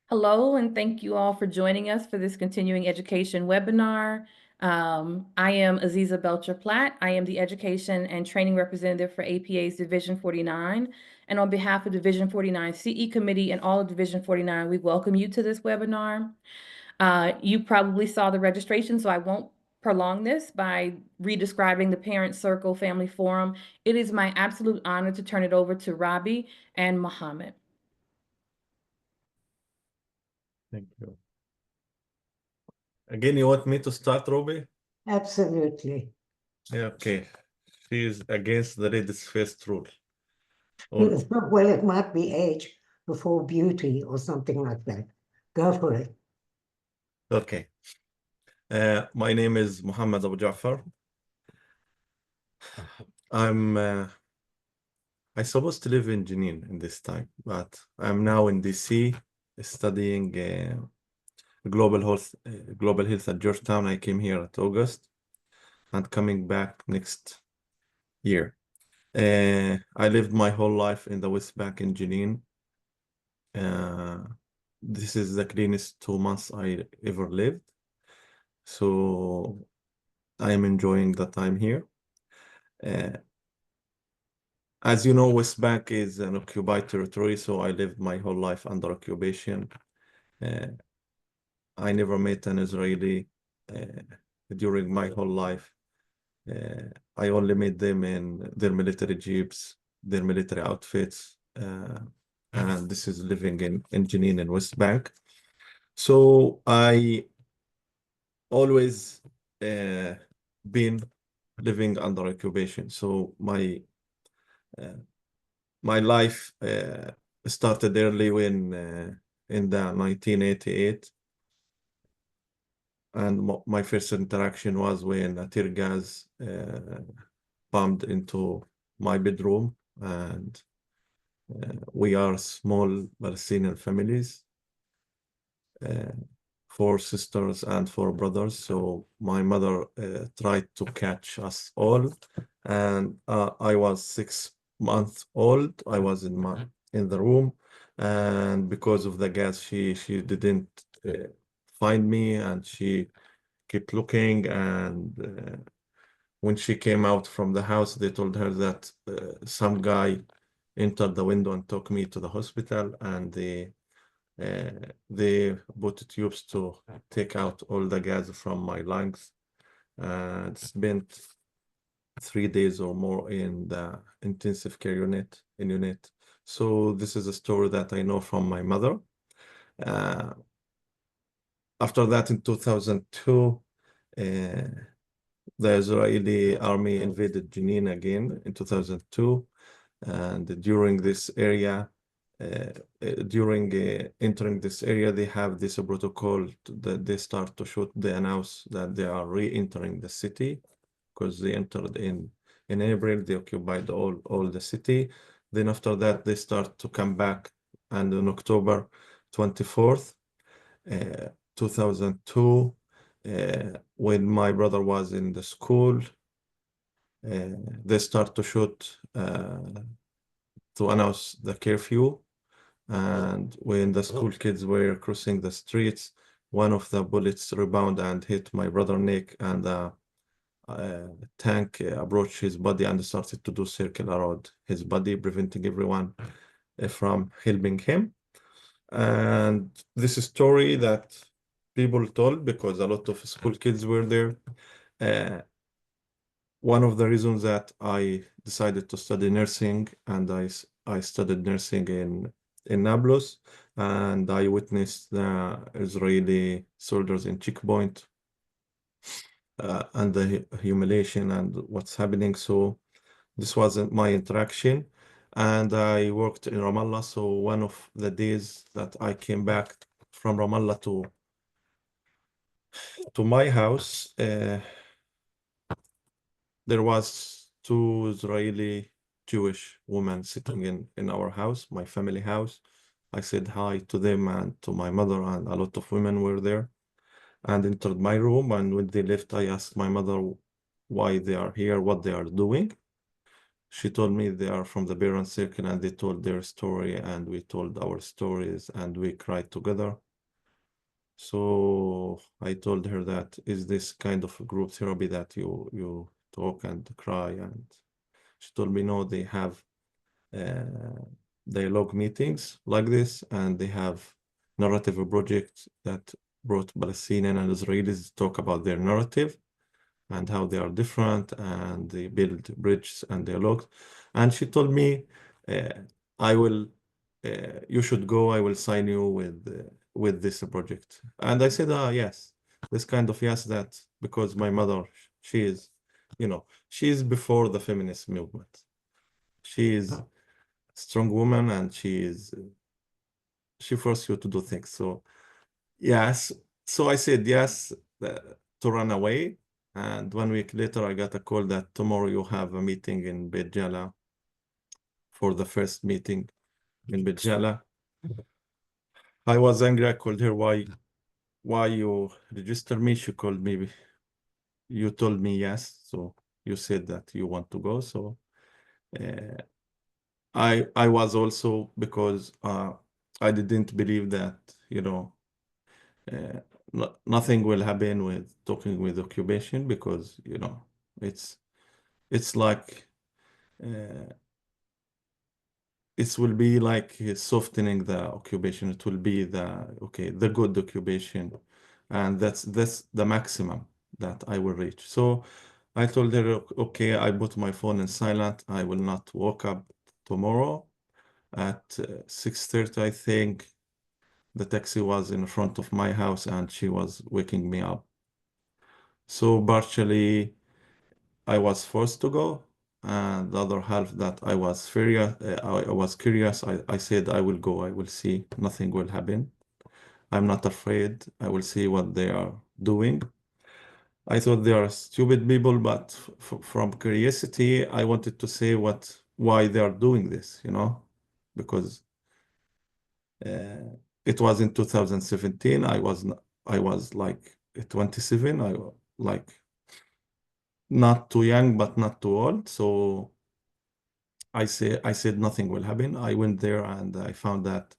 Hello, and thank you all for joining us for this continuing education webinar. I am Aziza Belcher-Platt. I am the Education and Training Representative for APA's Division 49. And on behalf of Division 49 CE Committee and all of Division 49, we welcome you to this webinar. You probably saw the registration, so I won't prolong this by redescribing the Parent Circle Family Forum. It is my absolute honor to turn it over to Robbie and Mohammed. Thank you. Again, you want me to start, Ruby? Absolutely. Yeah, okay. She is against the ladies first rule. Or, Well, it might be age before beauty or something like that. Go for it. okay. My name is Muhammad Abu Ja'far. I supposed to live in Jenin in this time, but I'm now in DC studying global health at Georgetown. I came here at August and coming back next year. I lived my whole life in the West Bank in Jenin. This is the cleanest 2 months I ever lived. So I am enjoying the time here. As you know, West Bank is an occupied territory, so I lived my whole life under occupation. I never met an Israeli during my whole life. I only met them in their military jeeps, their military outfits, and this is living in Jenin and West Bank. So I always been living under occupation. So my life started early when in the 1988. And my first interaction was when a tear gas bombed into my bedroom, and we are small Palestinian families, 4 sisters and 4 brothers. So my mother tried to catch us all, and I was 6 months old. I was in the room, and because of the gas, she didn't find me, and she kept looking, and when she came out from the house, they told her that some guy entered the window and took me to the hospital, and they put tubes to take out all the gas from my lungs, and spent 3 days or more in the intensive care unit. So this is a story that I know from my mother. After that, in 2002, the Israeli army invaded Jenin again in 2002. And during this area, entering this area, they have this protocol that they start to shoot. They announce that they are re-entering the city because they entered in April. They occupied all the city. Then after that, they start to come back. And on October 24th, 2002, when my brother was in the school, they start to shoot to announce the curfew. And when the school kids were crossing the streets, one of the bullets rebounded and hit my brother's neck, and the tank approached his body and started to do circle around his body, preventing everyone from helping him. And this is a story that people told because a lot of school kids were there. One of the reasons that I decided to study nursing, and I studied nursing in Nablus, and I witnessed the Israeli soldiers in checkpoint and the humiliation and what's happening. So this wasn't my interaction. And I worked in Ramallah. So one of the days that I came back from Ramallah to my house, there was 2 Israeli Jewish women sitting in our house, my family house. I said hi to them and to my mother, and a lot of women were there, and entered my room. And when they left, I asked my mother why they are here, what they are doing. She told me they are from the parent circle and they told their story and we told our stories and we cried together. So I told her that is this kind of group therapy that you talk and cry, and she told me no, they have dialogue meetings like this, and they have narrative projects that brought Palestinian and Israelis to talk about their narrative and how they are different, and they build bridges and dialogues. And she told me, you should go, I will sign you with this project. And I said, yes, this kind of yes, that because my mother, she is, she is before the feminist movement. She is a strong woman and she forces you to do things. So yes, so I said yes to run away. And 1 week later, I got a call that tomorrow you have a meeting in Beit Jala for the first meeting in Beit Jala. I was angry. I called her, why you register me? She called me, you told me yes, so you said that you want to go. So I was also, because I didn't believe that, nothing will happen with talking with occupation, because it's like it will be like softening the occupation. It will be the good occupation, and that's the maximum that I will reach. So I told her, okay, I put my phone in silent. I will not wake up tomorrow at 6:30. I think the taxi was in front of my house and she was waking me up. So partially I was forced to go, and the other half that I was furious, I was curious. I said, I will go, I will see, nothing will happen. I'm not afraid. I will see what they are doing. I thought they are stupid people, but from curiosity, I wanted to say why they are doing this, because it was in 2017. I was like 27. I like not too young, but not too old. So I said nothing will happen. I went there and I found that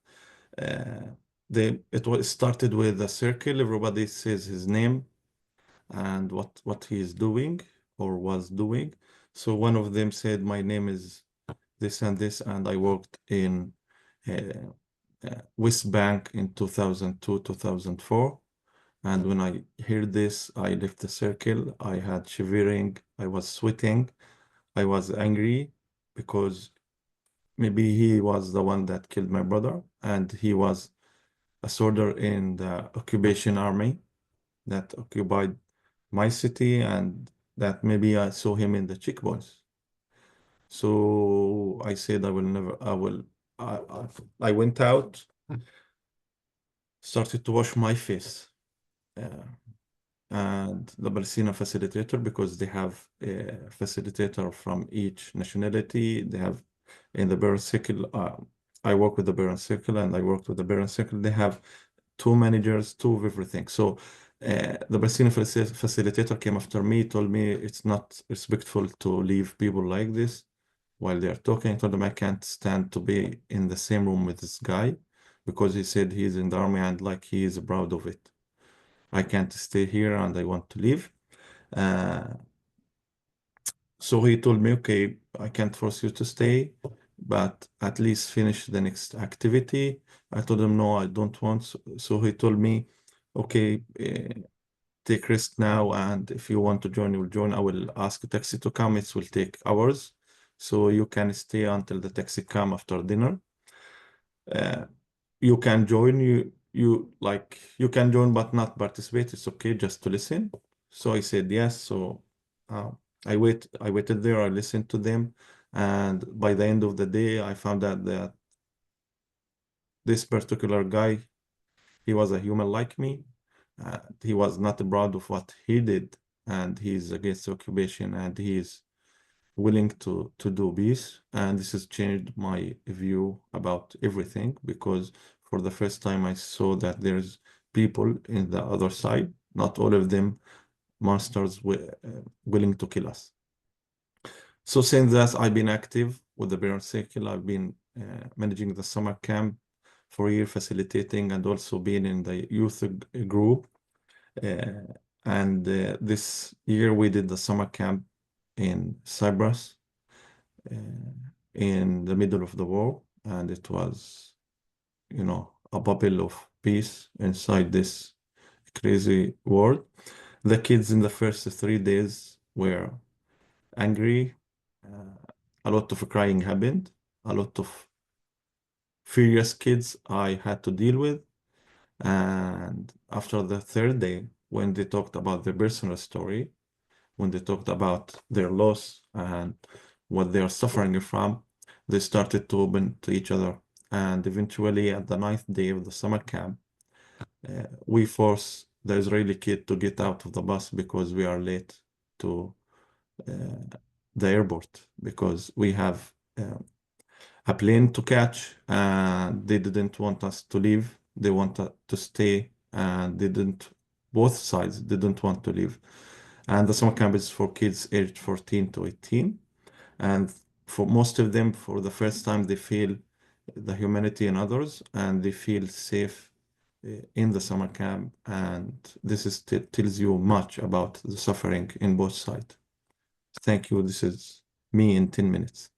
it started with a circle. Everybody says his name and what he is doing or was doing. So one of them said, my name is this and this, and I worked in West Bank in 2002, 2004. And when I heard this, I left the circle. I had shivering. I was sweating. I was angry because maybe he was the one that killed my brother, and he was a soldier in the occupation army that occupied my city, and that maybe I saw him in the checkpoints. So I said, I went out, started to wash my face. And the Palestinian facilitator, because they have a facilitator from each nationality, they have in the parent circle, I work with the parent circle and I worked with the parent circle. They have 2 managers, 2 of everything. So the Palestinian facilitator came after me, told me it's not respectful to leave people like this while they're talking. I told him I can't stand to be in the same room with this guy, because he said he's in the army and like he is proud of it. I can't stay here and I want to leave. So he told me, okay, I can't force you to stay, but at least finish the next activity. I told him, no, I don't want. So he told me, okay, take rest now, and if you want to join, you'll join. I will ask a taxi to come. It will take hours, so you can stay until the taxi come after dinner. You can join. You can join but not participate. It's okay just to listen. So I said yes. So I waited there. I listened to them, and by the end of the day, I found out that this particular guy, he was a human like me. He was not proud of what he did, and he's against occupation, and he's willing to do peace. And this has changed my view about everything, because for the first time I saw that there's people in the other side, not all of them monsters willing to kill us. So since that, I've been active with the parent circle. I've been managing the summer camp for a year, facilitating, and also being in the youth group. And this year we did the summer camp in Cyprus in the middle of the war, and it was, you know, a bubble of peace inside this crazy world. The kids in the first 3 days were angry. A lot of crying happened. A lot of furious kids I had to deal with. And after the 3rd day, when they talked about their personal story, when they talked about their loss and what they are suffering from, they started to open to each other. And eventually, at the 9th day of the summer camp, we forced the Israeli kid to get out of the bus because we are late to the airport, because we have a plane to catch, and they didn't want us to leave. They wanted to stay, and both sides didn't want to leave. And the summer camp is for kids aged 14 to 18. And for most of them, for the first time, they feel the humanity in others, and they feel safe in the summer camp. And this tells you much about the suffering in both sides. Thank you. This is me in 10 minutes.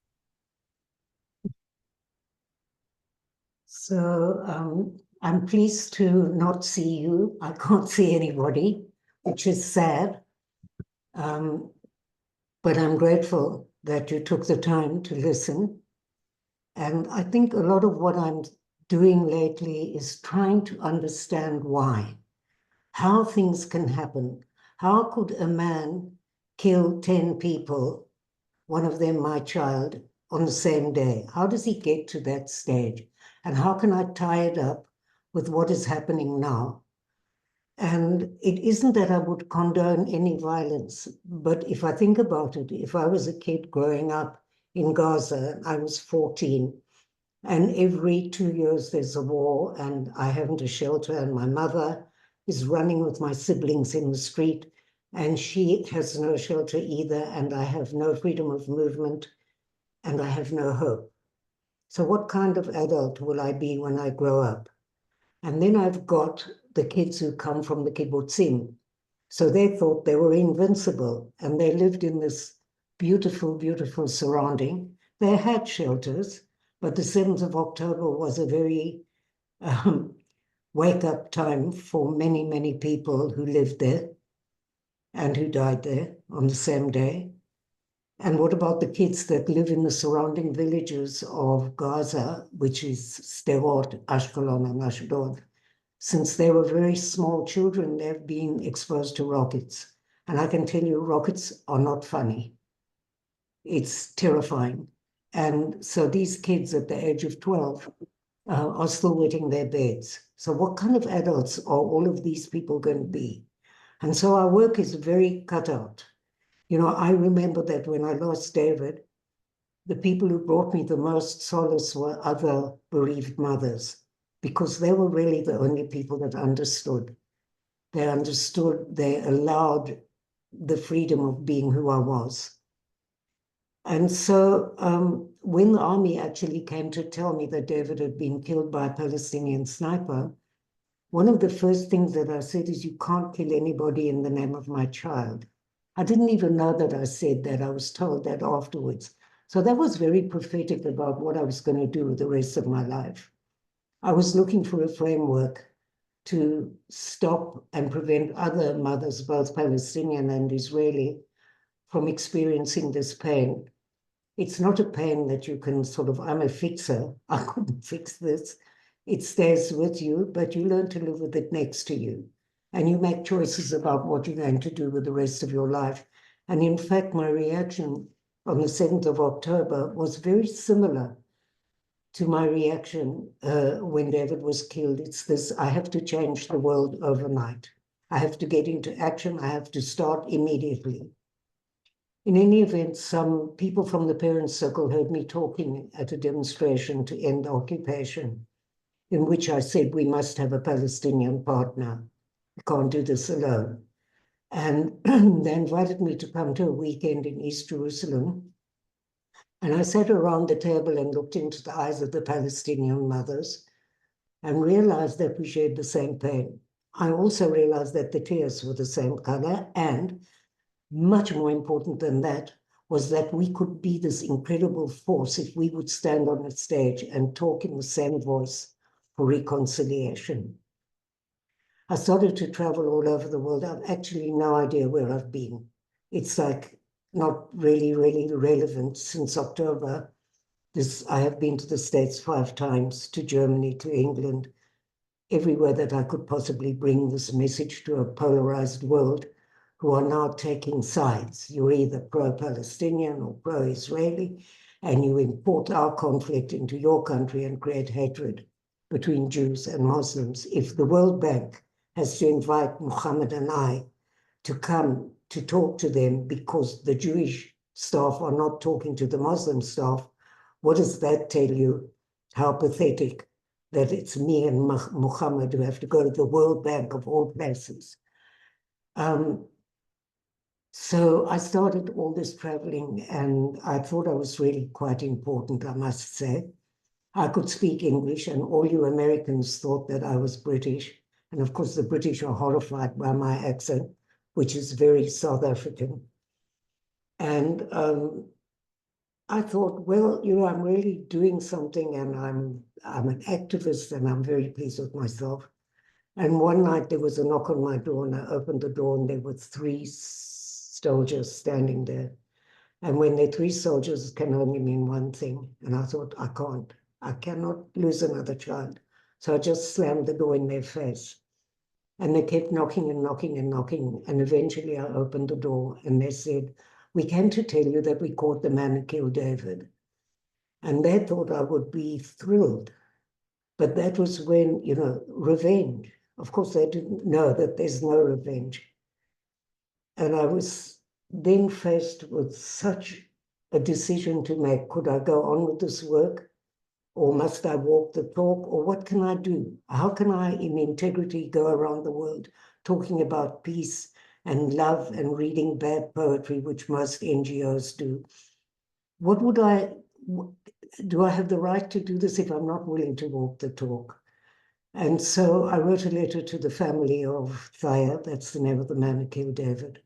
So I'm pleased to not see you. I can't see anybody, which is sad. But I'm grateful that you took the time to listen. And I think a lot of what I'm doing lately is trying to understand why, how things can happen. How could a man kill 10 people, one of them my child, on the same day? How does he get to that stage? And how can I tie it up with what is happening now? And it isn't that I would condone any violence, but if I think about it, if I was a kid growing up in Gaza, I was 14, and every 2 years there's a war, and I haven't a shelter, and my mother is running with my siblings in the street, and she has no shelter either, and I have no freedom of movement, and I have no hope. So what kind of adult will I be when I grow up? And then I've got the kids who come from the kibbutzim. So they thought they were invincible, and they lived in this beautiful, beautiful surrounding. They had shelters, but the 7th of October was a very wake-up time for many, many people who lived there and who died there on the same day. And what about the kids that live in the surrounding villages of Gaza, which is Sderot, Ashkelon, and Ashdod? Since they were very small children, they've been exposed to rockets. And I can tell you, rockets are not funny. It's terrifying. And so these kids at the age of 12 are still wetting their beds. So what kind of adults are all of these people going to be? And so our work is very cut out. You know, I remember that when I lost David, the people who brought me the most solace were other bereaved mothers, because they were really the only people that understood. They understood, they allowed the freedom of being who I was. And so when the army actually came to tell me that David had been killed by a Palestinian sniper, one of the first things that I said is, you can't kill anybody in the name of my child. I didn't even know that I said that. I was told that afterwards. So that was very prophetic about what I was going to do with the rest of my life. I was looking for a framework to stop and prevent other mothers, both Palestinian and Israeli, from experiencing this pain. It's not a pain that you can sort of, I'm a fixer, I couldn't fix this. It stays with you, but you learn to live with it next to you. And you make choices about what you're going to do with the rest of your life. And in fact, my reaction on the 7th of October was very similar to my reaction when David was killed. It's this, I have to change the world overnight. I have to get into action. I have to start immediately. In any event, some people from the parents' circle heard me talking at a demonstration to end occupation, in which I said we must have a Palestinian partner. We can't do this alone. And they invited me to come to a weekend in East Jerusalem And I sat around the table and looked into the eyes of the Palestinian mothers and realized that we shared the same pain. I also realized that the tears were the same color, and much more important than that was that we could be this incredible force if we would stand on a stage and talk in the same voice for reconciliation. I started to travel all over the world. I've actually no idea where I've been. It's like not really relevant since October. I have been to the States 5 times, to Germany, to England, everywhere that I could possibly bring this message to a polarized world who are now taking sides. You're either pro-Palestinian or pro-Israeli, and you import our conflict into your country and create hatred between Jews and Muslims. If the World Bank has to invite Muhammad and I to come to talk to them because the Jewish staff are not talking to the Muslim staff, what does that tell you? How pathetic that it's me and Muhammad who have to go to the World Bank of all places. So I started all this traveling, and I thought I was really quite important, I must say. I could speak English, and all you Americans thought that I was British. And of course, the British are horrified by my accent, which is very South African. And I thought, well, I'm really doing something, and I'm an activist, and I'm very pleased with myself. And one night there was a knock on my door, and I opened the door, and there were 3 soldiers standing there. And when they're 3 soldiers, it can only mean one thing. And I thought, I cannot lose another child. So I just slammed the door in their face. And they kept knocking and knocking and knocking. And eventually I opened the door, and they said, "We came to tell you that we caught the man who killed David." And they thought I would be thrilled. But that was when, revenge. Of course, they didn't know that there's no revenge. And I was then faced with such a decision to make. Could I go on with this work? Or must I walk the talk? Or what can I do? How can I, in integrity, go around the world talking about peace and love and reading bad poetry, which most NGOs do? Do I have the right to do this if I'm not willing to walk the talk? And so I wrote a letter to the family of Thaya, that's the name of the man who killed David.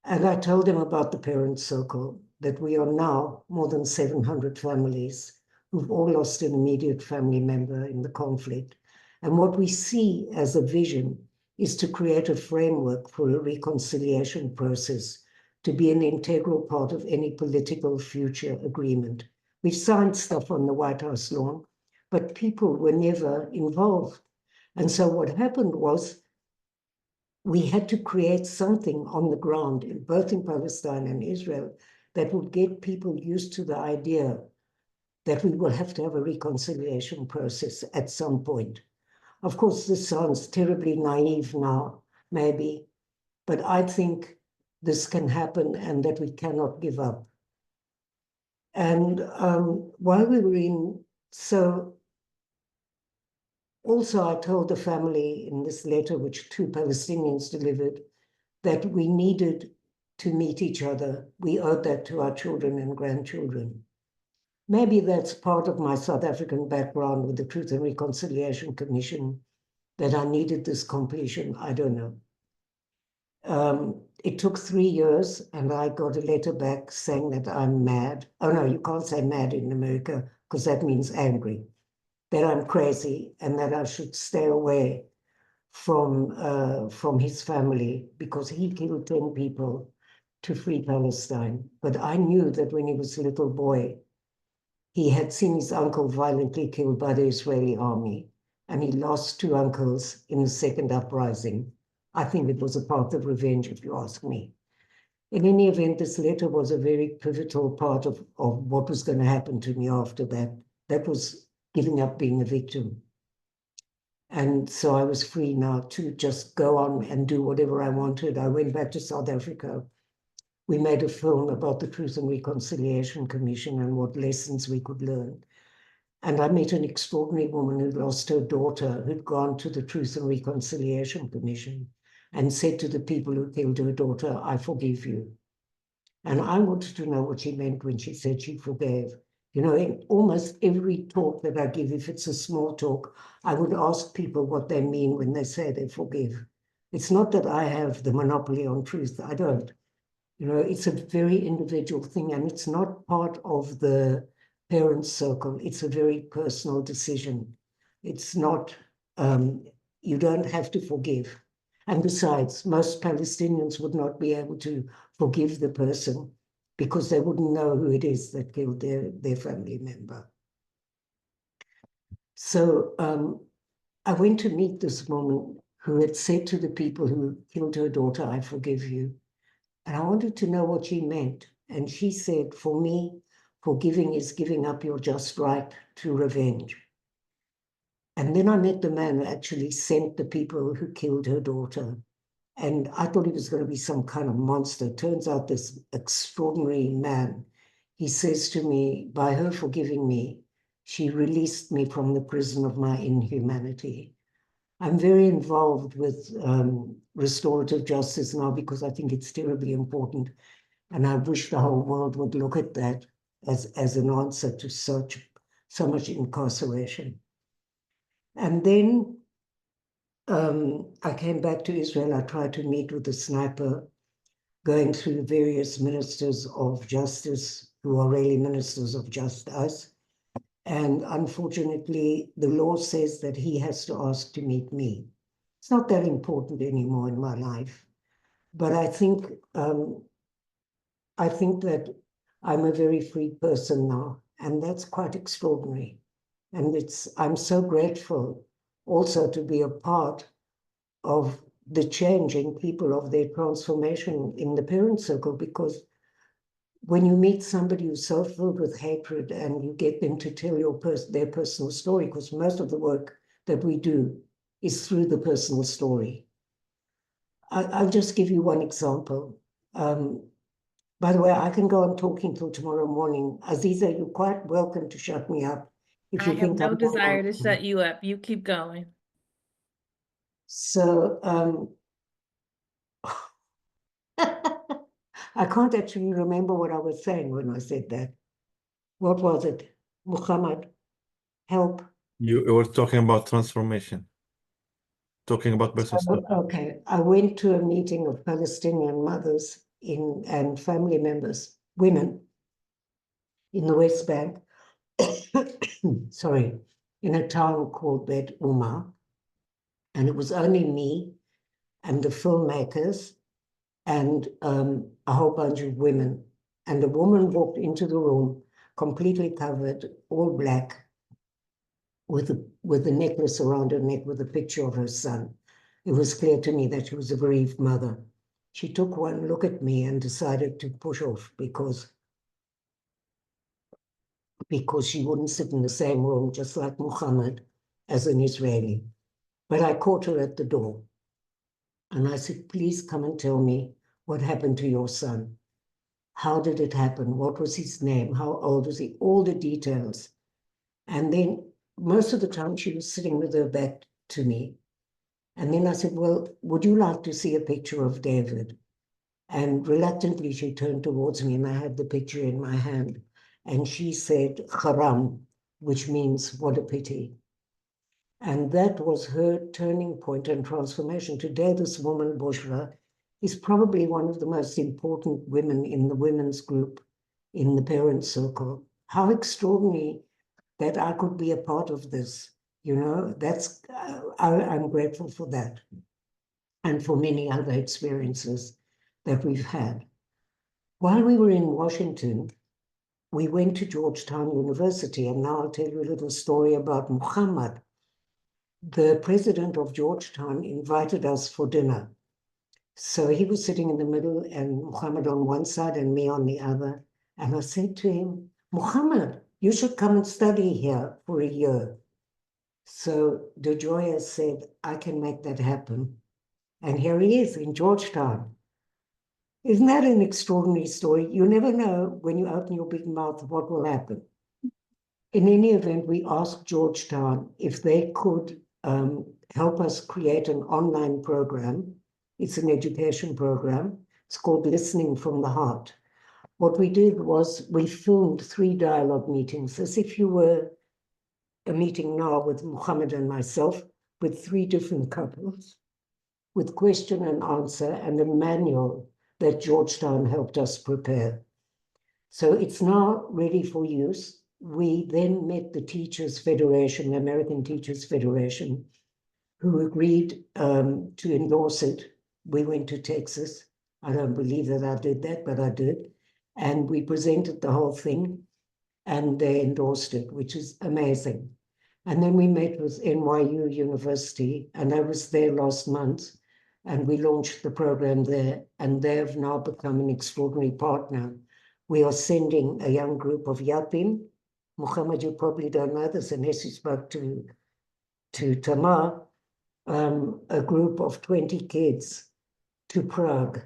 And I told them about the parent circle, that we are now more than 700 families who've all lost an immediate family member in the conflict. And what we see as a vision is to create a framework for a reconciliation process to be an integral part of any political future agreement. We've signed stuff on the White House lawn, but people were never involved. And so what happened was we had to create something on the ground, both in Palestine and Israel, that would get people used to the idea that we will have to have a reconciliation process at some point. Of course, this sounds terribly naive now, maybe, but I think this can happen and that we cannot give up. And while we were also I told the family in this letter, which 2 Palestinians delivered, that we needed to meet each other. We owed that to our children and grandchildren. Maybe that's part of my South African background with the Truth and Reconciliation Commission, that I needed this completion. I don't know. It took 3 years, and I got a letter back saying that I'm mad. Oh no, you can't say mad in America, because that means angry. That I'm crazy, and that I should stay away from his family, because he killed 10 people to free Palestine. But I knew that when he was a little boy, he had seen his uncle violently killed by the Israeli army, and he lost 2 uncles in the second uprising. I think it was a part of revenge, if you ask me. In any event, this letter was a very pivotal part of what was going to happen to me after that. That was giving up being a victim. And so I was free now to just go on and do whatever I wanted. I went back to South Africa. We made a film about the Truth and Reconciliation Commission and what lessons we could learn. And I met an extraordinary woman who lost her daughter, who'd gone to the Truth and Reconciliation Commission and said to the people who killed her daughter, "I forgive you." And I wanted to know what she meant when she said she forgave. You know, in almost every talk that I give, if it's a small talk, I would ask people what they mean when they say they forgive. It's not that I have the monopoly on truth. I don't. You know, it's a very individual thing, and it's not part of the parents' circle. It's a very personal decision. It's not, you don't have to forgive. And besides, most Palestinians would not be able to forgive the person because they wouldn't know who it is that killed their family member. So I went to meet this woman who had said to the people who killed her daughter, "I forgive you." And I wanted to know what she meant. And she said, "For me, forgiving is giving up your just right to revenge." And then I met the man who actually sent the people who killed her daughter. And I thought he was going to be some kind of monster. Turns out this extraordinary man. He says to me, by her forgiving me, she released me from the prison of my inhumanity. I'm very involved with restorative justice now because I think it's terribly important. And I wish the whole world would look at that as an answer to so much incarceration. And then I came back to Israel. I tried to meet with the sniper, going through various ministers of justice who are really ministers of justice. And unfortunately, the law says that he has to ask to meet me. It's not that important anymore in my life. But I think that I'm a very free person now, and that's quite extraordinary. And I'm so grateful also to be a part of the change in people, of their transformation in the parent circle, because when you meet somebody who's so filled with hatred and you get them to tell their personal story, because most of the work that we do is through the personal story. I'll just give you one example. By the way, I can go on talking till tomorrow morning. Aziza, you're quite welcome to shut me up if you I think have no I'm desire to not. shut you up. You keep going. So I can't actually remember what I was saying when I said that. What was it? Muhammad, help. You were talking about transformation, talking about personal. Okay, I went to a meeting of Palestinian mothers and family members, women, in the West Bank, sorry, in a town called Bet Umar. And it was only me and the filmmakers and a whole bunch of women. And a woman walked into the room, completely covered, all black, with a necklace around her neck with a picture of her son. It was clear to me that she was a bereaved mother. She took one look at me and decided to push off because she wouldn't sit in the same room, just like Muhammad, as an Israeli. But I caught her at the door. And I said, "Please come and tell me what happened to your son. How did it happen? What was his name? How old was he?" All the details. And then most of the time she was sitting with her back to me. And then I said, "Well, would you like to see a picture of David?" And reluctantly she turned towards me and I had the picture in my hand. And she said, "Haram," which means what a pity. And that was her turning point and transformation. Today, this woman, Bushra, is probably one of the most important women in the women's group in the parent circle. How extraordinary that I could be a part of this. You know, I'm grateful for that and for many other experiences that we've had. While we were in Washington, we went to Georgetown University, and now I'll tell you a little story about Muhammad. The president of Georgetown invited us for dinner. So he was sitting in the middle and Muhammad on one side and me on the other. And I said to him, "Muhammad, you should come and study here for a year." So DeJoya said, "I can make that happen." And here he is in Georgetown. Isn't that an extraordinary story? You never know when you open your big mouth what will happen. In any event, we asked Georgetown if they could help us create an online program. It's an education program. It's called Listening from the Heart. what we did was we filmed 3 dialogue meetings, as if you were a meeting now with Muhammad and myself, with 3 different couples, with question and answer and a manual that Georgetown helped us prepare. So it's now ready for use. We then met the Teachers Federation, the American Teachers Federation, who agreed to endorse it. We went to Texas. I don't believe that I did that, but I did. And we presented the whole thing and they endorsed it, which is amazing. And then we met with NYU University, and I was there last month, and we launched the program there, and they have now become an extraordinary partner. We are sending a young group of Yapim. Muhammad, you probably don't know this unless you spoke to Tamar, a group of 20 kids to Prague,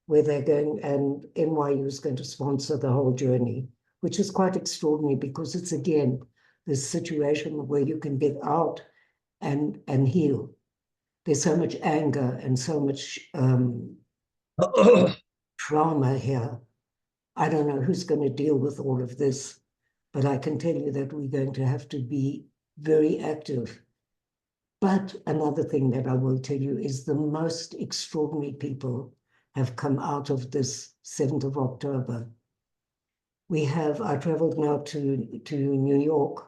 where they're going, and NYU is going to sponsor the whole journey, which is quite extraordinary because it's, again, this situation where you can get out and heal. There's so much anger and so much trauma here. I don't know who's going to deal with all of this, but I can tell you that we're going to have to be very active. But another thing that I will tell you is the most extraordinary people have come out of this 7th of October. I traveled now to New York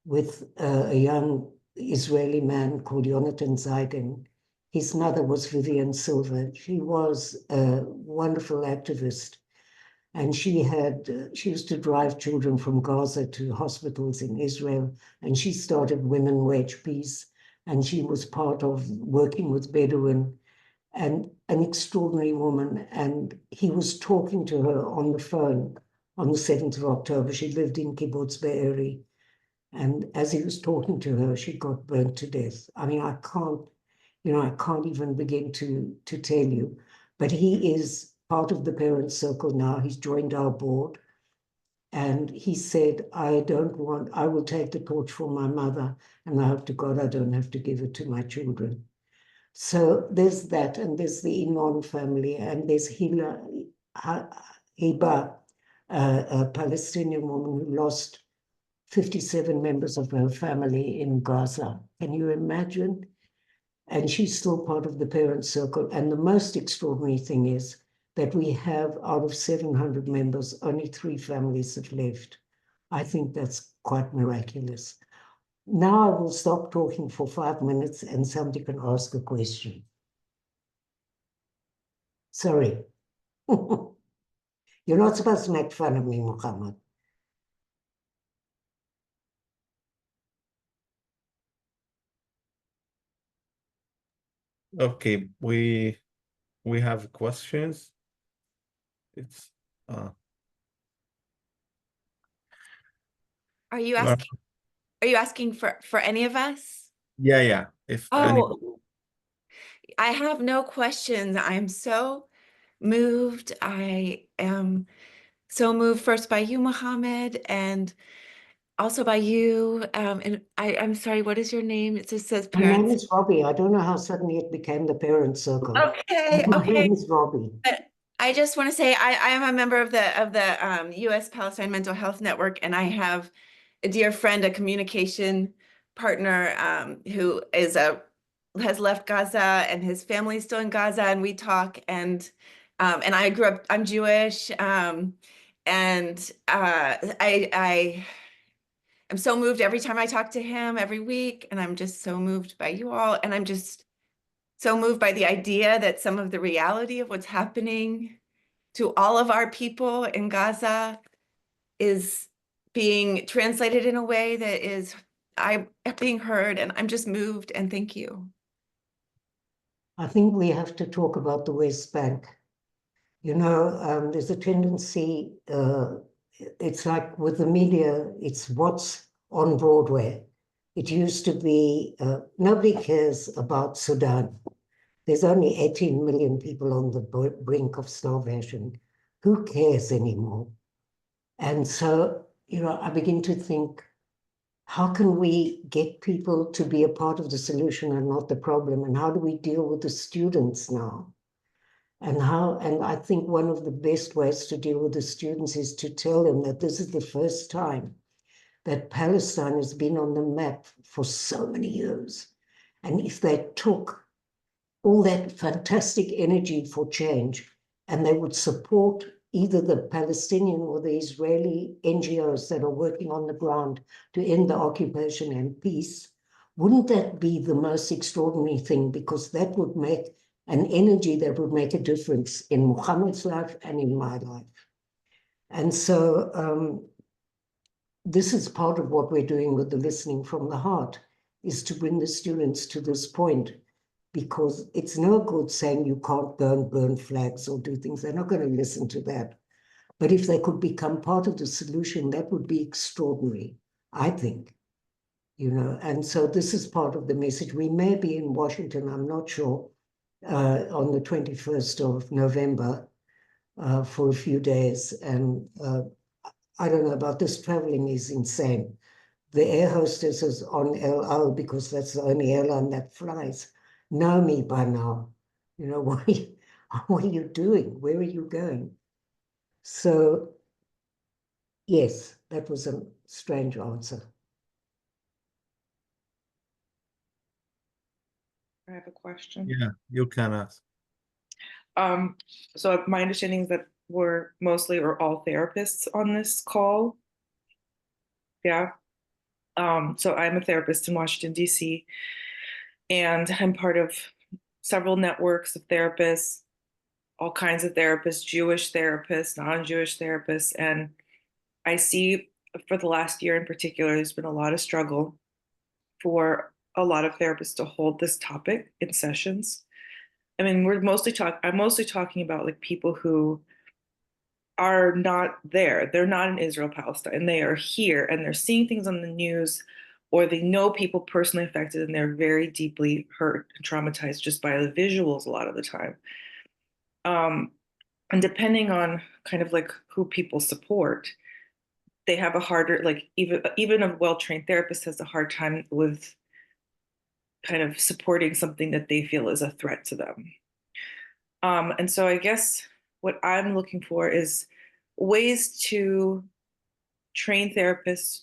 with a young Israeli man called Yonatan Zayden. His mother was Vivian Silver. She was a wonderful activist. And she used to drive children from Gaza to hospitals in Israel. And she started Women Wage Peace. And she was part of working with Bedouin, and an extraordinary woman. And he was talking to her on the phone on the 7th of October. She lived in Kibbutz Be'eri. And as he was talking to her, she got burnt to death. I mean, I can't even begin to tell you. But he is part of the parent circle now. He's joined our board. And he said, I will take the torch for my mother, and I hope to God I don't have to give it to my children. So there's that, and there's the Imam family, and there's Hiba, a Palestinian woman who lost 57 members of her family in Gaza. Can you imagine? And she's still part of the parent circle. And the most extraordinary thing is that we have, out of 700 members, only 3 families have left. I think that's quite miraculous. Now I will stop talking for 5 minutes and somebody can ask a question. Sorry. You're not supposed to make fun of me, Muhammad. Okay, we have questions. It's Are you asking for any of us? yeah. If Oh, I have no questions. I'm so moved. I am so moved first by you, Muhammad, and also by you. And I'm sorry, what is your name? It just says My name parents. is Robbie. I don't know how suddenly it became the parent circle. Okay, My okay. name is Robbie. But I just want to say I am a member of the U.S. Palestine Mental Health Network, and I have a dear friend, a communication partner who has left Gaza, and his family's still in Gaza, and we talk, and I grew up, I'm Jewish, and I am so moved every time I talk to him every week, and I'm just so moved by you all, and I'm just so moved by the idea that some of the reality of what's happening to all of our people in Gaza is being translated in a way that is being heard, and I'm just moved, and thank you. I think we have to talk about the West Bank. You know, there's a tendency, it's like with the media, it's what's on Broadway. It used to be, nobody cares about Sudan. There's only 18 million people on the brink of starvation. Who cares anymore? And so, you know, I begin to think, how can we get people to be a part of the solution and not the problem? And how do we deal with the students now? And I think one of the best ways to deal with the students is to tell them that this is the first time that Palestine has been on the map for so many years. And if they took all that fantastic energy for change and they would support either the Palestinian or the Israeli NGOs that are working on the ground to end the occupation and peace, wouldn't that be the most extraordinary thing? Because that would make an energy that would make a difference in Muhammad's life and in my life. And so this is part of what we're doing with the Listening from the Heart, is to bring the students to this point, because it's no good saying you can't go and burn flags or do things. They're not going to listen to that. But if they could become part of the solution, that would be extraordinary, I think. You know, and so this is part of the message. We may be in Washington, I'm not sure, on the 21st of November for a few days. And I don't know about this, traveling is insane. The air hostesses on El Al, because that's the only airline that flies, know me by now. You know, what are you doing? Where are you going? So, yes, that was a strange answer. I have a question. Yeah, you can ask. So my understanding is that we're mostly or all therapists on this call. Yeah. So I'm a therapist in Washington, D.C., and I'm part of several networks of therapists, all kinds of therapists, Jewish therapists, non-Jewish therapists. And I see for the last year in particular, there's been a lot of struggle for a lot of therapists to hold this topic in sessions. I mean, I'm mostly talking about like people who are not there. They're not in Israel, Palestine. They are here and they're seeing things on the news, or they know people personally affected and they're very deeply hurt and traumatized just by the visuals a lot of the time. And depending on kind of like who people support, they have a harder, like even a well-trained therapist has a hard time with kind of supporting something that they feel is a threat to them. And so I guess what I'm looking for is ways to train therapists,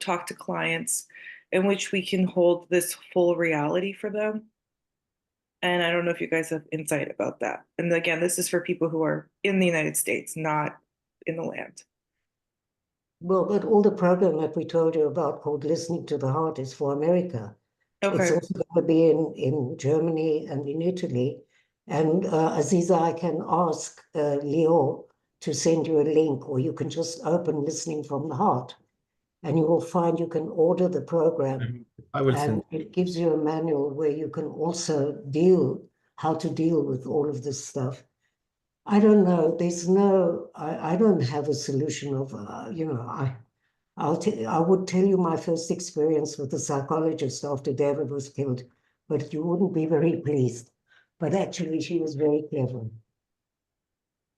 talk to clients in which we can hold this full reality for them. And I don't know if you guys have insight about that. And again, this is for people who are in the United States, not in the land. Well, but all the program that we told you about called Listening to the Heart is for America. Okay. It's also going to be in Germany and in Italy. And Aziza, I can ask Leo to send you a link, or you can just open Listening from the Heart, and you will find you can order the program. I will And send. it gives you a manual where you can also how to deal with all of this stuff. I don't know. I don't have a solution of, you know, I would tell you my first experience with a psychologist after David was killed, but you wouldn't be very pleased. But actually, she was very clever.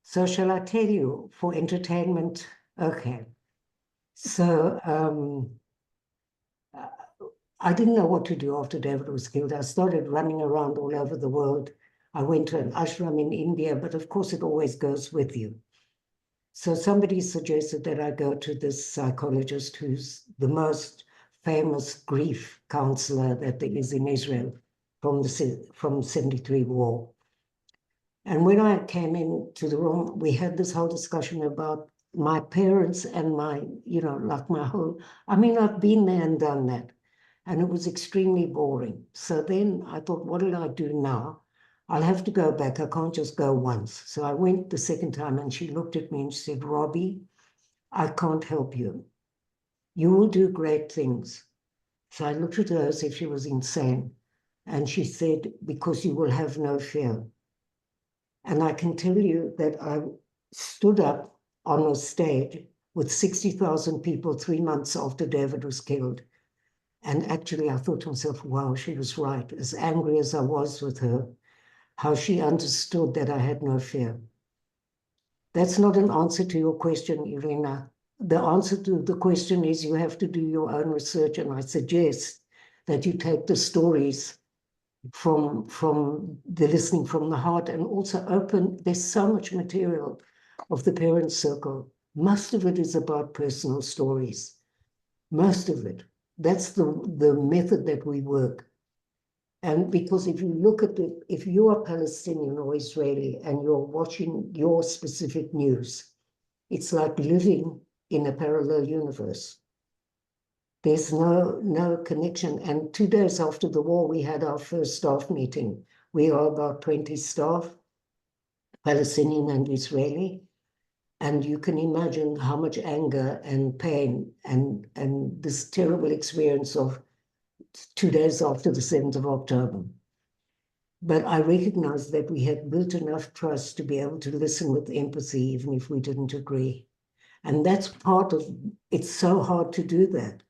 So shall I tell you for entertainment? Okay. So I didn't know what to do after David was killed. I started running around all over the world. I went to an ashram in India, but of course it always goes with you. So somebody suggested that I go to this psychologist who's the most famous grief counselor that there is in Israel from 73 war. And when I came into the room, we had this whole discussion about my parents and my, you know, like my whole, I mean, I've been there and done that. And it was extremely boring. So then I thought, what did I do now? I'll have to go back. I can't just go once. So I went the second time and she looked at me and she said, Robbie, I can't help you. You will do great things. So I looked at her as if she was insane. And she said, because you will have no fear. And I can tell you that I stood up on a stage with 60,000 people 3 months after David was killed. And actually, I thought to myself, wow, she was right. As angry as I was with her, how she understood that I had no fear. That's not an answer to your question, Irina. The answer to the question is you have to do your own research. And I suggest that you take the stories from the listening from the heart, and also open. There's so much material of the parent circle. Most of it is about personal stories. Most of it. That's the method that we work. And because if you look at it, if you are Palestinian or Israeli and you're watching your specific news, it's like living in a parallel universe. There's no connection. And 2 days after the war, we had our first staff meeting. We are about 20 staff, Palestinian and Israeli. And you can imagine how much anger and pain and this terrible experience of 2 days after the 7th of October. But I recognized that we had built enough trust to be able to listen with empathy, even if we didn't agree. And that's part of, it's so hard to do that.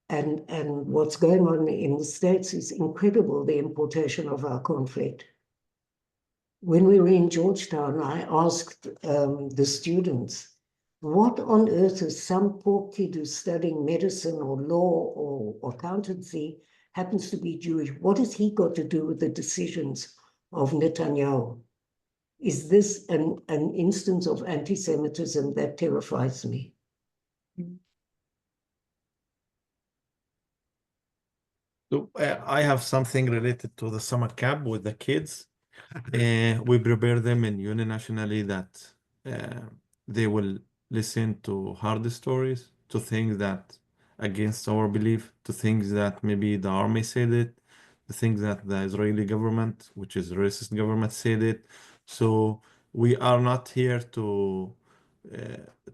And what's going on in the States is incredible, the importation of our conflict. When we were in Georgetown, I asked the students, what on earth is some poor kid who's studying medicine or law or accountancy, happens to be Jewish, what has he got to do with the decisions of Netanyahu? Is this an instance of anti-Semitism that terrifies me? So I have something related to the summer camp with the kids. We prepare them in uninationally that they will listen to hard stories, to things that against our belief, to things that maybe the army said it, the things that the Israeli government, which is racist government, said it. So we are not here to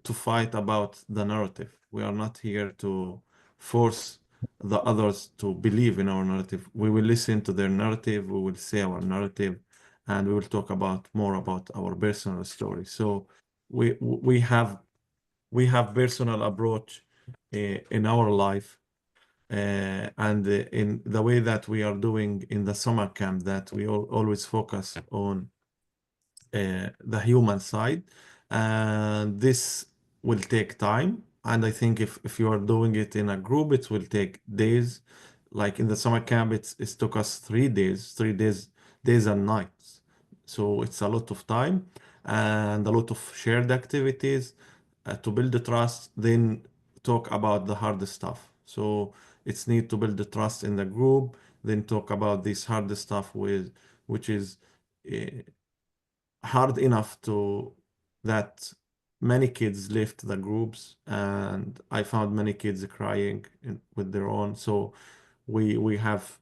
fight about the narrative. We are not here to force the others to believe in our narrative. We will listen to their narrative, we will say our narrative, and we will talk more about our personal story. So we have personal approach in our life, and in the way that we are doing in the summer camp, that we always focus on the human side, and this will take time. And I think if you are doing it in a group, it will take days. Like in the summer camp, it took us 3 days, days and nights. So it's a lot of time and a lot of shared activities to build the trust, then talk about the hard stuff. So it's need to build the trust in the group, then talk about this hard stuff which is hard enough that many kids left the groups, and I found many kids crying with their own. So we have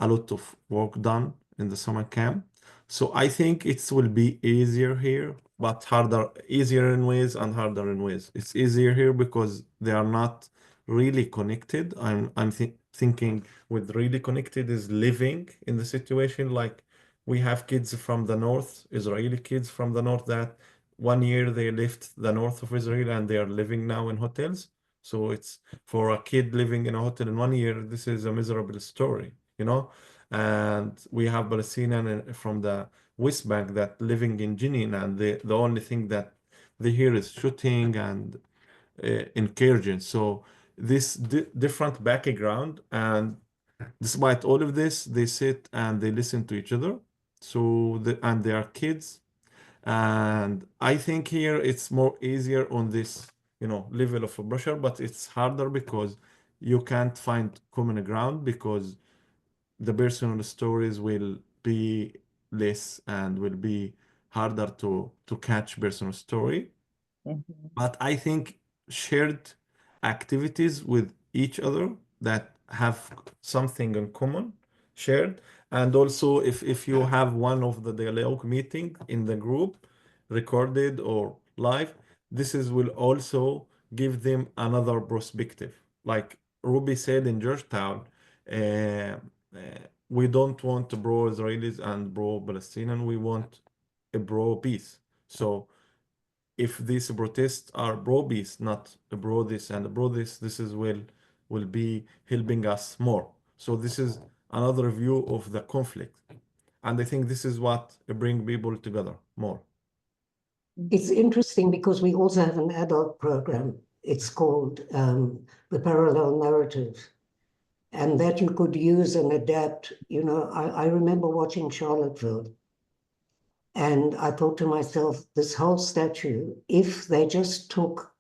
a lot of work done in the summer camp. So I think it will be easier here, but harder, easier in ways and harder in ways. It's easier here because they are not really connected. I'm thinking with really connected is living in the situation. Like we have kids from the north, Israeli kids from the north, that 1 year they left the north of Israel and they are living now in hotels. So it's for a kid living in a hotel in 1 year, this is a miserable story, you know? And we have Palestinian from the West Bank that living in Jenin, and the only thing that they hear is shooting and incursions. So this different background, and despite all of this, they sit and they listen to each other. So and they are kids, and I think here it's more easier on this, level of pressure, but it's harder because you can't find common ground because the personal stories will be less and will be harder to catch personal story. But I think shared activities with each other that have something in common, shared, and also if you have one of the dialogue meeting in the group, recorded or live, will also give them another perspective. Like Ruby said in Georgetown, uh, uh, we don't want to pro Israelis and pro Palestinian. We want a pro peace. So if these protests are pro peace, not pro this and pro this, will be helping us more. So this is another view of the conflict, and I think this is what bring people together more. It's interesting because we also have an adult program. It's called the Parallel Narrative. and that you could use and adapt. You know, I remember watching Charlottesville, and I thought to myself, this whole statue, if they just took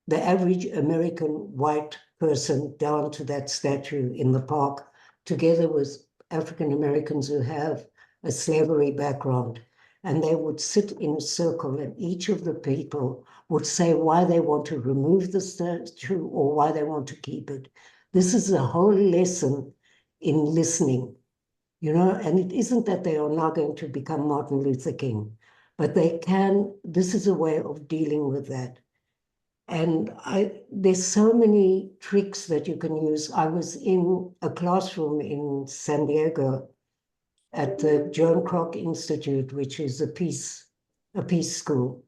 the average American white person down to that statue in the park, together with African Americans who have a slavery background, and they would sit in a circle, and each of the people would say why they want to remove the statue or why they want to keep it. This is a whole lesson in listening, you know, and it isn't that they are now going to become Martin Luther King, but they can, this is a way of dealing with that. And there's so many tricks that you can use. I was in a classroom in San Diego at the Joan Kroc Institute, which is a peace school.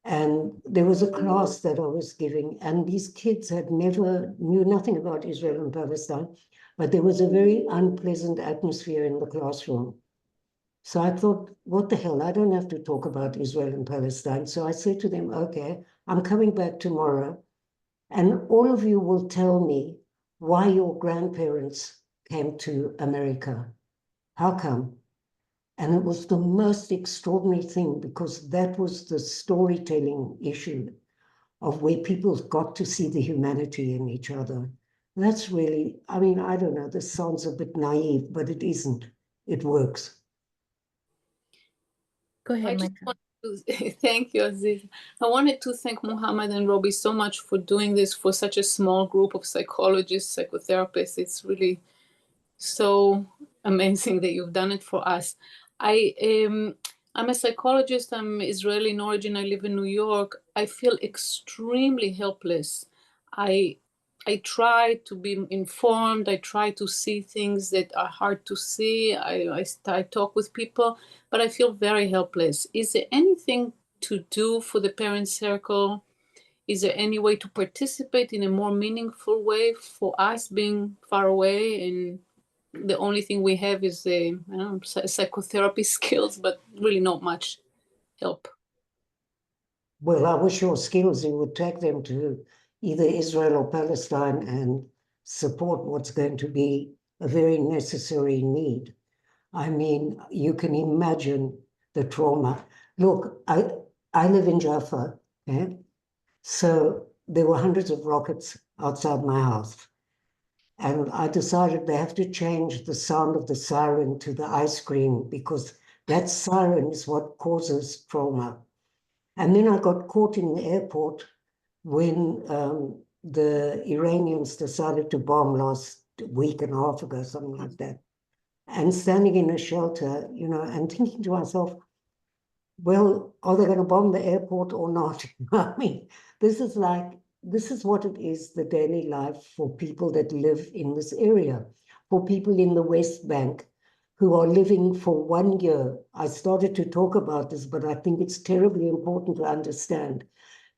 And there was a class that I was giving, and these kids knew nothing about Israel and Palestine, but there was a very unpleasant atmosphere in the classroom. So I thought, what the hell, I don't have to talk about Israel and Palestine. So I said to them, okay, I'm coming back tomorrow, and all of you will tell me why your grandparents came to America. How come? And it was the most extraordinary thing, because that was the storytelling issue of where people got to see the humanity in each other. That's really, I mean, I don't know, this sounds a bit naive, but it isn't. It works. Go I ahead, just Micah. want to thank you, Aziz. I wanted to thank Muhammad and Robbie so much for doing this for such a small group of psychologists, psychotherapists. It's really so amazing that you've done it for us. I'm a psychologist. I'm Israeli in origin. I live in New York. I feel extremely helpless. I try to be informed. I try to see things that are hard to see. I talk with people, but I feel very helpless. Is there anything to do for the parent circle? Is there any way to participate in a more meaningful way for us being far away? And the only thing we have is psychotherapy skills, but really not much help. Well, I wish your skills, you would take them to either Israel or Palestine and support what's going to be a very necessary need. I mean, you can imagine the trauma. Look, I live in Jaffa, okay? So there were hundreds of rockets outside my house. And I decided they have to change the sound of the siren to the ice cream, because that siren is what causes trauma. And then I got caught in the airport when the Iranians decided to bomb last week and a half ago, something like that. And standing in a shelter, you know, and thinking to myself, well, are they going to bomb the airport or not? I mean, this is what it is, the daily life for people that live in this area, for people in the West Bank who are living for 1 year. I started to talk about this, but I think it's terribly important to understand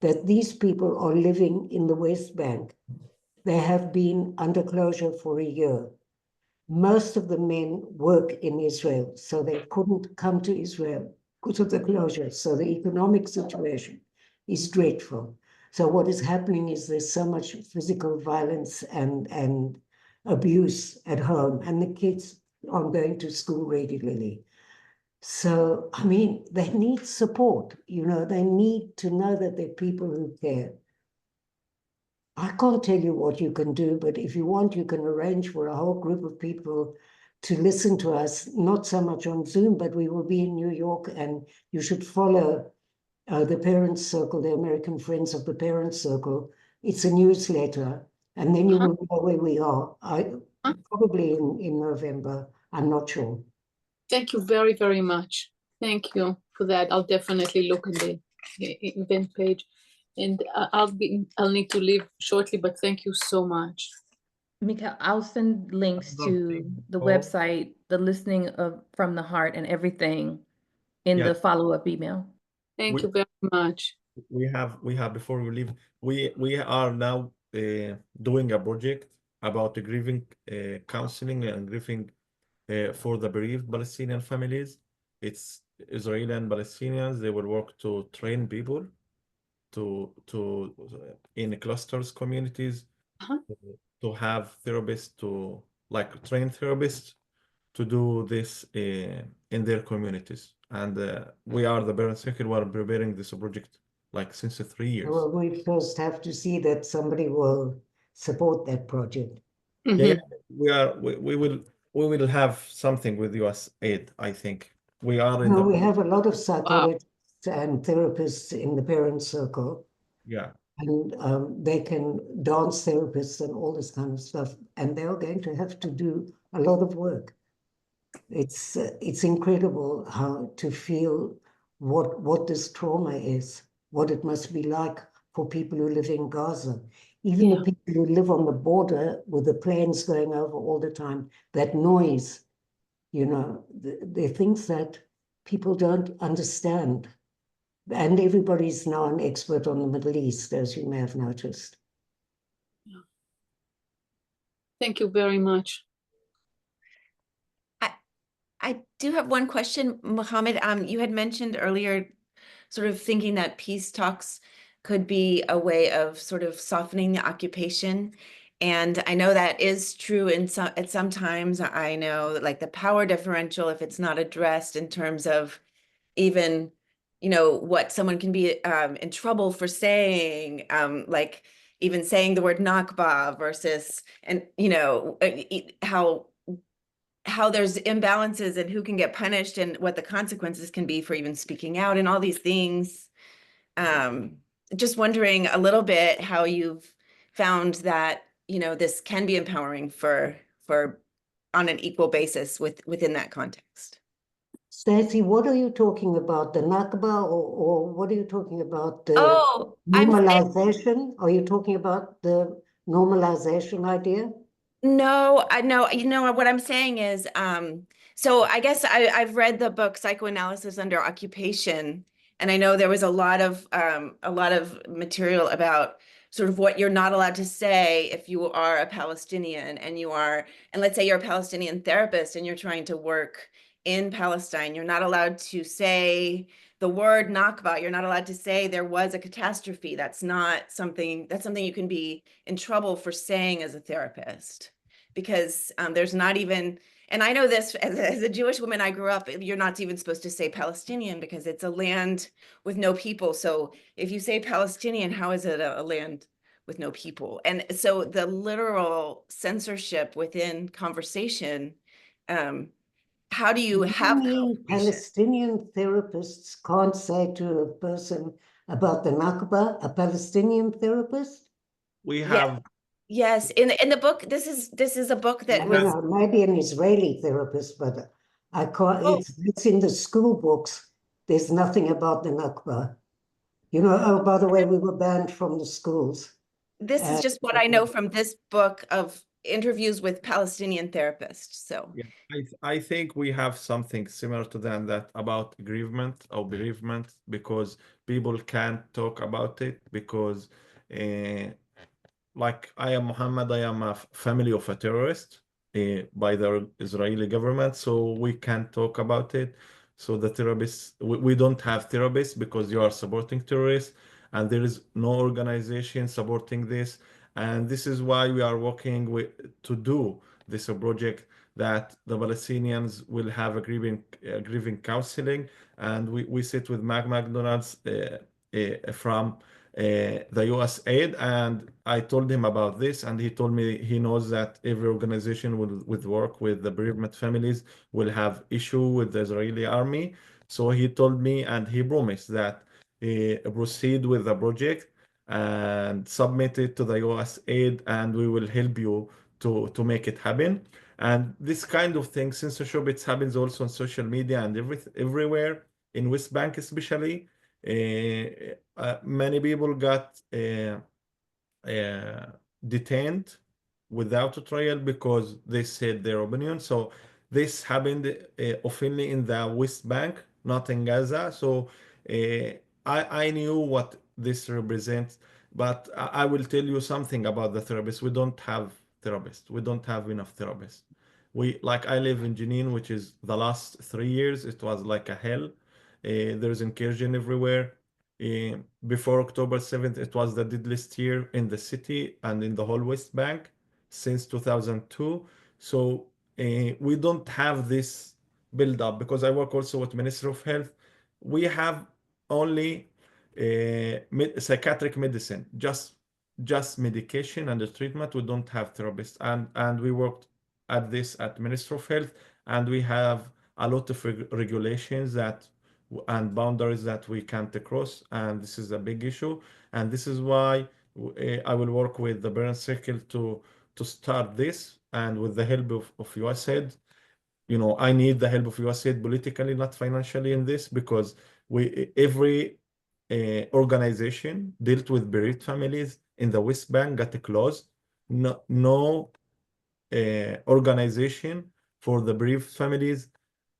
that these people are living in the West Bank. They have been under closure for a year. Most of the men work in Israel, so they couldn't come to Israel because of the closure. So the economic situation is dreadful. So what is happening is there's so much physical violence and abuse at home, and the kids aren't going to school regularly. So, I mean, they need support, you know, they need to know that there are people who care. I can't tell you what you can do, but if you want, you can arrange for a whole group of people to listen to us, not so much on Zoom, but we will be in New York, and you should follow the Parents Circle, the American Friends of the Parents Circle. It's a newsletter, and then you will know where we are. Probably in November, I'm not sure. Thank you very, very much. Thank you for that. I'll definitely look at the event page, and I'll need to leave shortly, but thank you so much. Mika, I'll send links to the website, the listening from the heart and everything in the follow-up email. Thank you very much. We have before we leave, we are now doing a project about the grieving counseling and grieving for the bereaved Palestinian families. It's Israeli and Palestinians. They will work to train people to in clusters, communities, to have therapists to like train therapists to do this in their communities. And we are the Parent Circle. We are preparing this project like since 3 years. Well, we first have to see that somebody will support that project. Yeah, we will have something with US aid, I think. We are in No, we the have a lot of psychologists and therapists in the Parent Circle, yeah. and they can dance therapists and all this kind of stuff, and they are going to have to do a lot of work. It's incredible how to feel what this trauma is, what it must be like for people who live in Gaza. Even the people who live on the border with the planes going over all the time, that noise, you know, they're things that people don't understand. And everybody's now an expert on the Middle East, as you may have noticed. Thank you very much. I do have one question, Mohammed. You had mentioned earlier sort of thinking that peace talks could be a way of sort of softening the occupation. And I know that is true at some times. I know that like the power differential, if it's not addressed in terms of even, you know, what someone can be in trouble for saying, like even saying the word Nakba versus, and you know, how there's imbalances and who can get punished and what the consequences can be for even speaking out and all these things. Just wondering a little bit how you've found that, you know, this can be empowering for on an equal basis within that context. Stacey, what are you talking about? The Nakba, or what are you talking about? The Oh, I'm saying, normalization? Are you talking about the normalization idea? no, you know what I'm saying is, so I guess I've read the book Psychoanalysis Under Occupation, and I know there was a lot of material about sort of what you're not allowed to say if you are a Palestinian and let's say you're a Palestinian therapist and you're trying to work in Palestine, you're not allowed to say the word Nakba. You're not allowed to say there was a catastrophe. That's something you can be in trouble for saying as a therapist, because there's not even, and I know this as a Jewish woman, I grew up, you're not even supposed to say Palestinian because it's a land with no people. So if you say Palestinian, how is it a land with no people? And so the literal censorship within conversation, how do you have conversation? Palestinian therapists can't say to a person about the Nakba, a Palestinian therapist? We have Yes, in the book, this is a book that was No, maybe an Israeli therapist, but I can't. Oh. It's in the school books. There's nothing about the Nakba. You know, oh, by the way, we were banned from the schools. This is just what I know from this book of interviews with Palestinian therapists. So yeah, I think we have something similar to them, that about bereavement, because people can't talk about it because like I am Muhammad, I am a family of a terrorist by the Israeli government, so we can't talk about it. So the therapists, we don't have therapists because you are supporting terrorists, and there is no organization supporting this. And this is why we are working to do this project, that the Palestinians will have a grieving counseling, and we sit with McDonald's from the US aid, and I told him about this, and he told me he knows that every organization will work with the bereavement families will have issue with the Israeli army. So he told me, and he promised that proceed with the project and submit it to the US aid, and we will help you to make it happen. And this kind of thing, censorship, it happens also on social media and everywhere in West Bank especially. Many people got detained without a trial because they said their opinion. So this happened oftenly in the West Bank, not in Gaza. So I knew what this represents, but I will tell you something about the therapists. We don't have therapists. We don't have enough therapists. I live in Jenin, which is the last 3 years, it was like a hell. There's incursion everywhere. Before October 7th, it was the deadliest year in the city and in the whole West Bank. since 2002. So we don't have this build up because I work also with Ministry of Health. We have only psychiatric medicine, just medication and the treatment. We don't have therapists, and we worked at this at Ministry of Health, and we have a lot of regulations that and boundaries that we can't cross, and this is a big issue. And this is why I will work with the Parent Circle to start this, and with the help of USAID. You know, I need the help of USAID politically, not financially, in this, because every organization dealt with bereaved families in the West Bank got closed. No organization for the bereaved families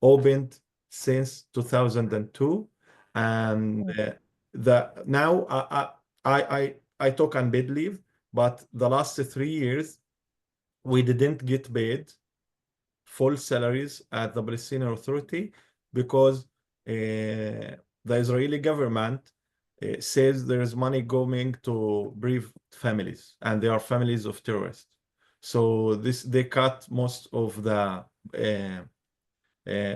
opened since 2002, and now I took unpaid leave, but the last 3 years we didn't get paid full salaries at the Palestinian Authority because the Israeli government says there is money going to bereaved families, and they are families of terrorists. So they cut most of the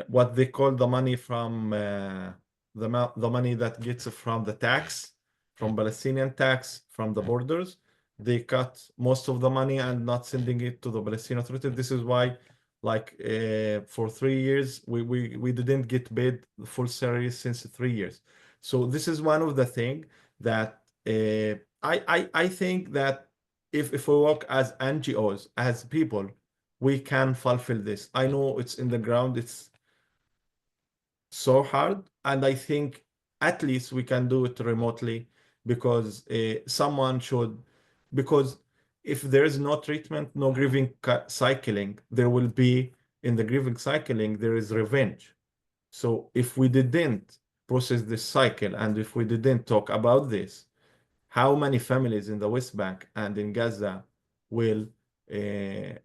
what they call the money from the money that gets from the tax, from Palestinian tax, from the borders. They cut most of the money and not sending it to the Palestinian Authority. This is why, like, for 3 years, we didn't get paid the full salary since 3 years. So this is one of the things that I think that if we work as NGOs, as people, we can fulfill this. I know it's in the ground, it's so hard, and I think at least we can do it remotely, because someone should, because if there is no treatment, no grieving cycling, there will be, in the grieving cycling, there is revenge. So if we didn't process this cycle, and if we didn't talk about this, how many families in the West Bank and in Gaza will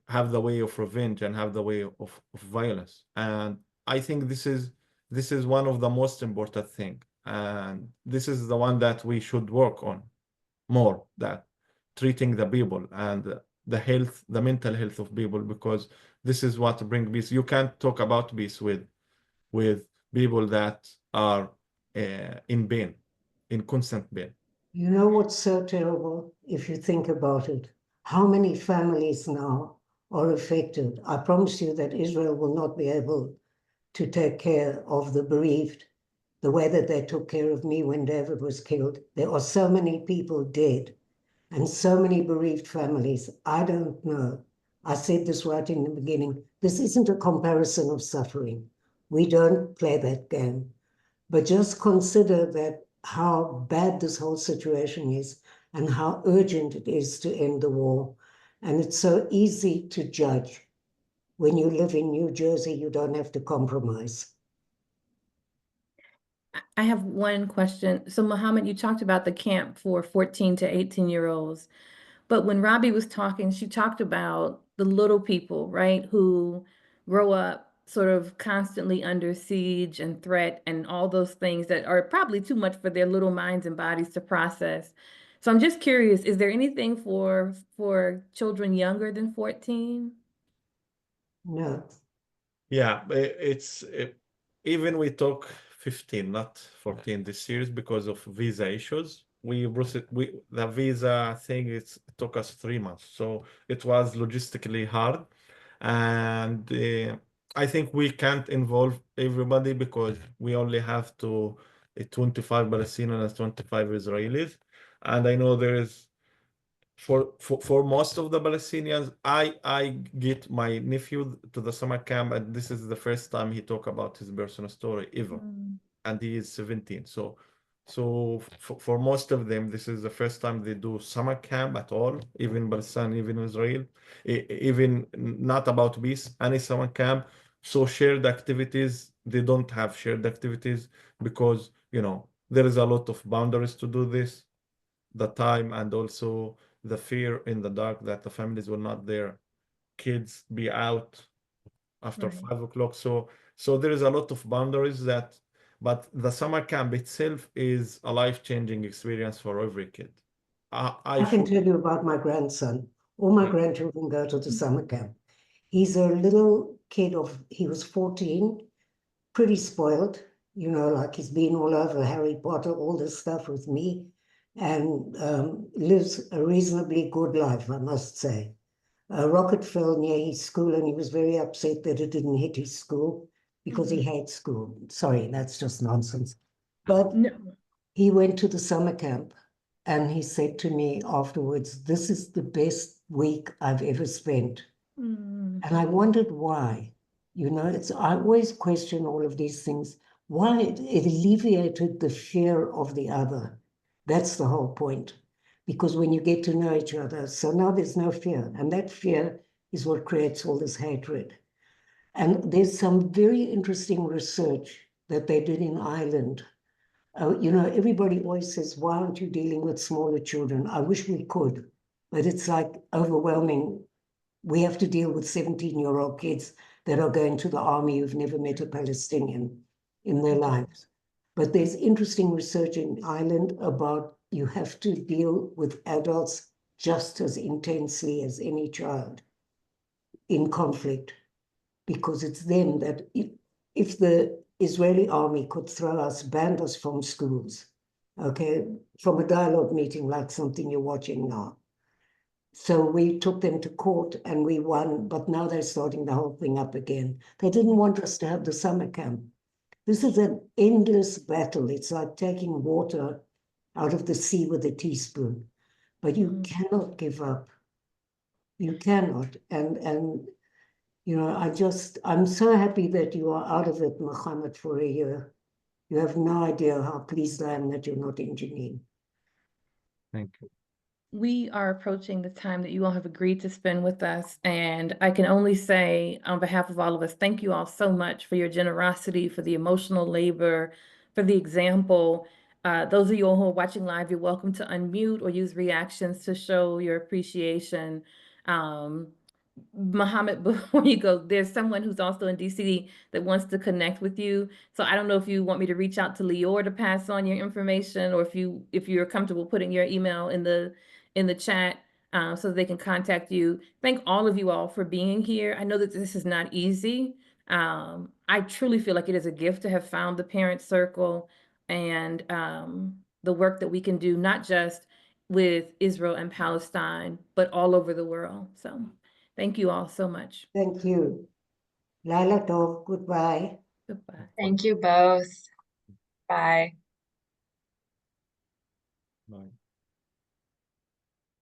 have the way of revenge and have the way of violence? And I think this is one of the most important thing, and this is the one that we should work on more, that treating the people and the health, the mental health of people, because this is what brings peace. You can't talk about peace with people that are in pain, in constant pain. You know what's so terrible, if you think about it? How many families now are affected? I promise you that Israel will not be able to take care of the bereaved the way that they took care of me when David was killed. There are so many people dead and so many bereaved families. I don't know. I said this right in the beginning. This isn't a comparison of suffering. We don't play that game. But just consider that how bad this whole situation is and how urgent it is to end the war. And it's so easy to judge. When you live in New Jersey, you don't have to compromise. I have one question. So, Mohammed, you talked about the camp for 14 to 18-year-olds, but when Robbie was talking, she talked about the little people, right, who grow up sort of constantly under siege and threat and all those things that are probably too much for their little minds and bodies to process. So I'm just curious, is there anything for children younger than 14? No. Yeah, even we took 15, not 14 this year because of visa issues. The visa thing, it took us 3 months, so it was logistically hard, and I think we can't involve everybody because we only have 25 Palestinians and 25 Israelis, and I know there is. For most of the Palestinians, I get my nephew to the summer camp, and this is the first time he talk about his personal story ever, and he is 17. So for most of them, this is the first time they do summer camp at all, even Palestine, even Israel, even not about peace, any summer camp. So shared activities, they don't have shared activities because, you know, there is a lot of boundaries to do this, the time, and also the fear in the dark that the families will not their kids be out after 5 o'clock. So there is a lot of boundaries but the summer camp itself is a life-changing experience for every kid. I can tell you about my grandson. All my grandchildren go to the summer camp. He's a little kid he was 14, pretty spoiled, you know, like he's been all over Harry Potter, all this stuff with me, and lives a reasonably good life, I must say. A rocket fell near his school and he was very upset that it didn't hit his school because he hates school. Sorry, that's just nonsense. But No. he went to the summer camp and he said to me afterwards, "This is the best week I've ever spent." Mm. And I wondered why. You know, I always question all of these things. Why it alleviated the fear of the other. That's the whole point. Because when you get to know each other, so now there's no fear. And that fear is what creates all this hatred. And there's some very interesting research that they did in Ireland. You know, everybody always says, "Why aren't you dealing with smaller children?" I wish we could, but it's like overwhelming. We have to deal with 17-year-old kids that are going to the army who've never met a Palestinian in their lives. But there's interesting research in Ireland about you have to deal with adults just as intensely as any child in conflict, because it's them that, if the Israeli army could throw us, ban us from schools, okay, from a dialogue meeting like something you're watching now. So we took them to court and we won, but now they're starting the whole thing up again. They didn't want us to have the summer camp. This is an endless battle. It's like taking water out of the sea with a teaspoon, but you cannot give up. You cannot. And you know, I'm so happy that you are out of it, Mohammed, for a year. You have no idea how pleased I am that you're not in Jenin. Thank you. We are approaching the time that you all have agreed to spend with us, and I can only say on behalf of all of us, thank you all so much for your generosity, for the emotional labor, for the example. Those of you all who are watching live, you're welcome to unmute or use reactions to show your appreciation. Mohammed, before you go, there's someone who's also in DC that wants to connect with you. So I don't know if you want me to reach out to Lior to pass on your information, or if you're comfortable putting your email in the chat so that they can contact you. Thank all of you all for being here. I know that this is not easy. I truly feel like it is a gift to have found the parent circle and the work that we can do, not just with Israel and Palestine, but all over the world. So thank you all so much. Thank you. Laila Tov, goodbye. Goodbye. Thank you both. Bye. Bye.